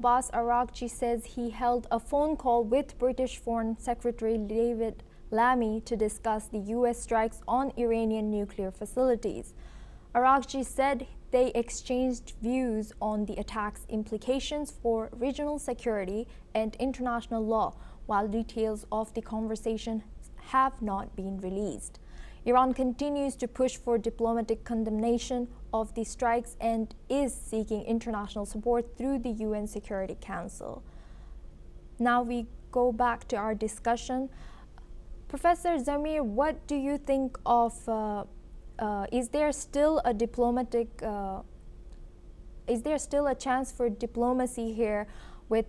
Abbas Araghchi says he held a phone call with British Foreign Secretary David Lammy to discuss the U.S. strikes on Iranian nuclear facilities. Araghchi said they exchanged views on the attack's implications for regional security and international law, while details of the conversation have not been released. Iran continues to push for diplomatic condemnation of the strikes and is seeking international support through the UN Security Council. Now we go back to our discussion. Professor Zamir, what do you think of, is there still a chance for diplomacy here with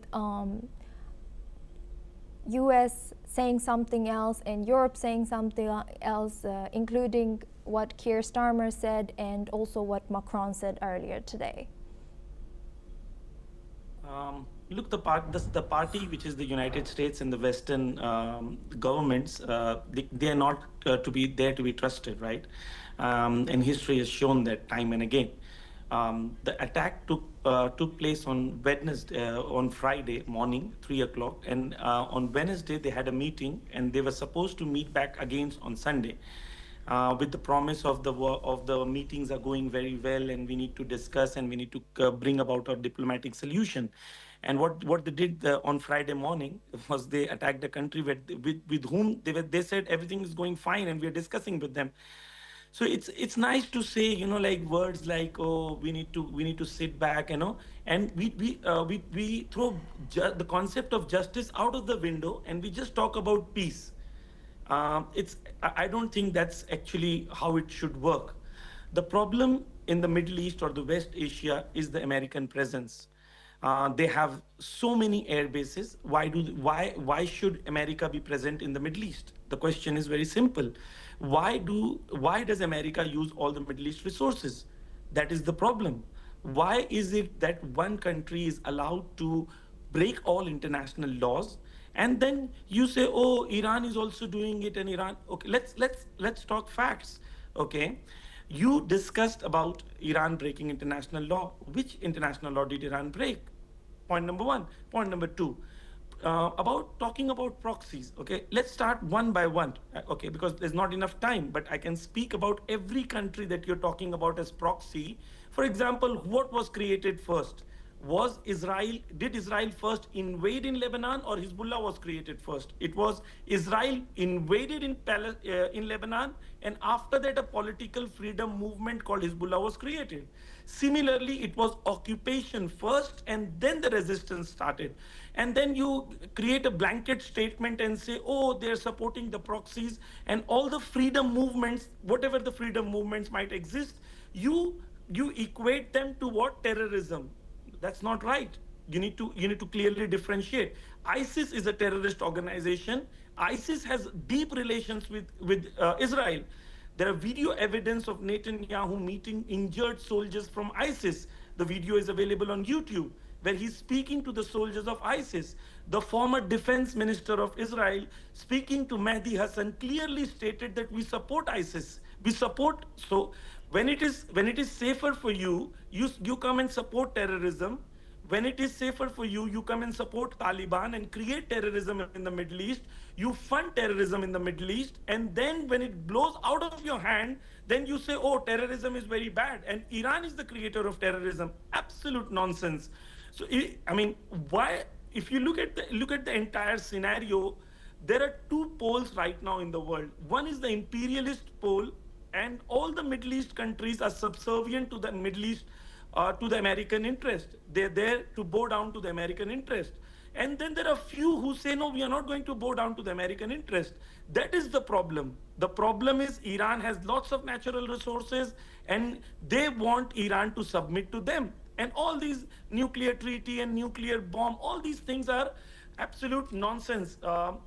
US saying something else and Europe saying something else, including what Keir Starmer said and also what Macron said earlier today? Look, the party, which is the United States and the Western governments, they are not to be there to be trusted, right? And history has shown that time and again. The attack took place on Wednesday, on Friday morning, 3 o'clock, and on Wednesday they had a meeting, and they were supposed to meet back again on Sunday, with the promise of the meetings are going very well, and we need to discuss and we need to bring about a diplomatic solution. And what they did on Friday morning was they attacked the country with whom they said everything is going fine and we are discussing with them. So it's nice to say, like words like, oh, we need to sit back, and we throw the concept of justice out of the window and we just talk about peace. I don't think that's actually how it should work. The problem in the Middle East or the West Asia is the American presence. They have so many air bases. Why should America be present in the Middle East? The question is very simple. Why does America use all the Middle East resources? That is the problem. Why is it that one country is allowed to break all international laws, and then you say, oh, Iran is also doing it, and Iran? Okay, let's talk facts. Okay, you discussed about Iran breaking international law. Which international law did Iran break? Point number one. Point number two, about talking about proxies. Okay, let's start one by one. Okay, because there's not enough time, but I can speak about every country that you're talking about as proxy. For example, what was created first? Did Israel first invade in Lebanon, or Hezbollah was created first? It was Israel invaded in Lebanon, and after that a political freedom movement called Hezbollah was created. Similarly, it was occupation first and then the resistance started. And then you create a blanket statement and say, oh, they're supporting the proxies, and all the freedom movements, whatever the freedom movements might exist, you equate them to what? Terrorism. That's not right. You need to clearly differentiate. ISIS is a terrorist organization. ISIS has deep relations with Israel. There are video evidence of Netanyahu meeting injured soldiers from ISIS. The video is available on YouTube, where he's speaking to the soldiers of ISIS. The former defense minister of Israel, speaking to Mehdi Hassan, clearly stated that we support ISIS. We support. So when it is safer for you, you come and support terrorism. When it is safer for you, you come and support Taliban and create terrorism in the Middle East. You fund terrorism in the Middle East. And then when it blows out of your hand, then you say, oh, terrorism is very bad. And Iran is the creator of terrorism. Absolute nonsense. So, I mean, why? If you look at the entire scenario, there are two poles right now in the world. One is the imperialist pole, and all the Middle East countries are subservient to the Middle East, to the American interest. They're there to bow down to the American interest. And then there are few who say, no, we are not going to bow down to the American interest. That is the problem. The problem is Iran has lots of natural resources, and they want Iran to submit to them. And all these nuclear treaty and nuclear bomb, all these things are absolute nonsense.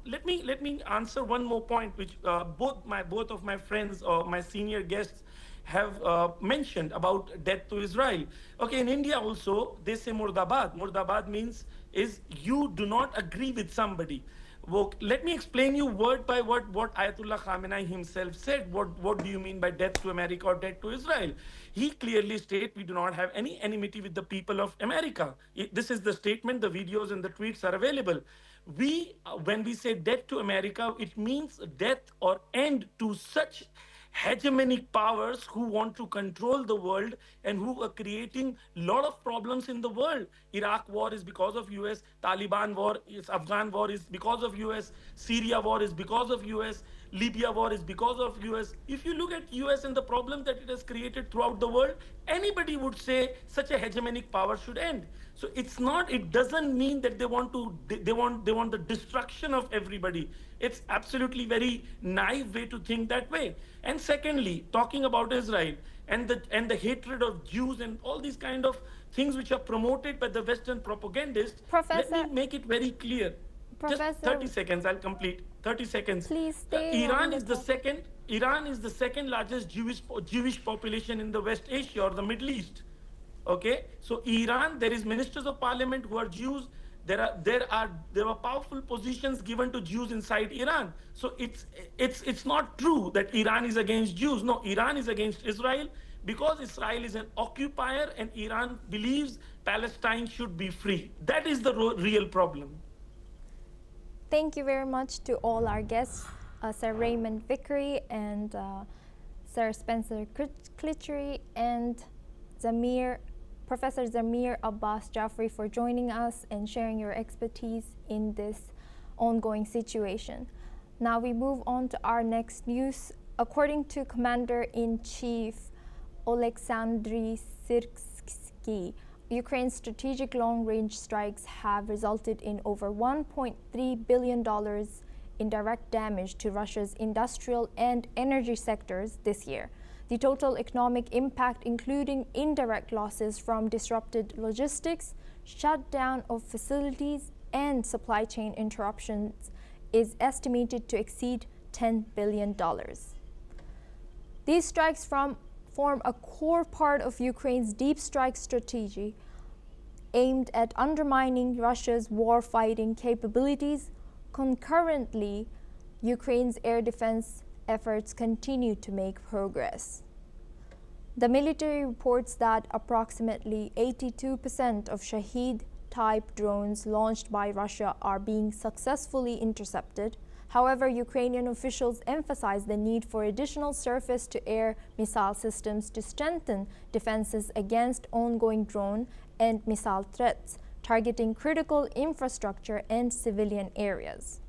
Let me answer one more point, which both of my friends or my senior guests have mentioned about death to Israel. Okay, in India also, they say Murdabad. Murdabad means is you do not agree with somebody. Well, let me explain you word by word what Ayatollah Khamenei himself said. What do you mean by death to America or death to Israel? He clearly stated we do not have any enmity with the people of America. This is the statement. The videos and the tweets are available. When we say death to America, it means death or end to such hegemonic powers who want to control the world and who are creating a lot of problems in the world. Iraq war is because of US, Taliban war is, Afghan war is because of US, Syria war is because of US, Libya war is because of US. If you look at US and the problems that it has created throughout the world, anybody would say such a hegemonic power should end. So it doesn't mean that they want the destruction of everybody. It's absolutely very naive way to think that way. And secondly, talking about Israel and the hatred of Jews and all these kind of things which are promoted by the Western propagandists, let me make it very clear. Professor, Just 30 seconds, I'll complete. 30 seconds. Please stay Iran on the is the topic. second. Iran is the second largest Jewish population in the West Asia or the Middle East. Okay, so Iran, there is ministers of parliament who are Jews. There were powerful positions given to Jews inside Iran. So it's not true that Iran is against Jews. No, Iran is against Israel because Israel is an occupier and Iran believes Palestine should be free. That is the real problem. Thank you very much to all our guests, Sir Raymond Vickery and Sir Spencer Clitchery and Professor Zamir Abbas Jafri for joining us and sharing your expertise in this ongoing situation. Now we move on to our next news. According to Commander-in-Chief Oleksandr Syrskyi, Ukraine's strategic long-range strikes have resulted in over $1.3 billion in direct damage to Russia's industrial and energy sectors this year. The total economic impact, including indirect losses from disrupted logistics, shutdown of facilities, and supply chain interruptions, is estimated to exceed $10 billion. These strikes form a core part of Ukraine's deep strike strategy aimed at undermining Russia's war-fighting capabilities. Concurrently, Ukraine's air defense efforts continue to make progress. The military reports that approximately 82% of Shahed-type drones launched by Russia are being successfully intercepted. However, Ukrainian officials emphasize the need for additional surface-to-air missile systems to strengthen defenses against ongoing drone and missile threats, targeting critical infrastructure and civilian areas.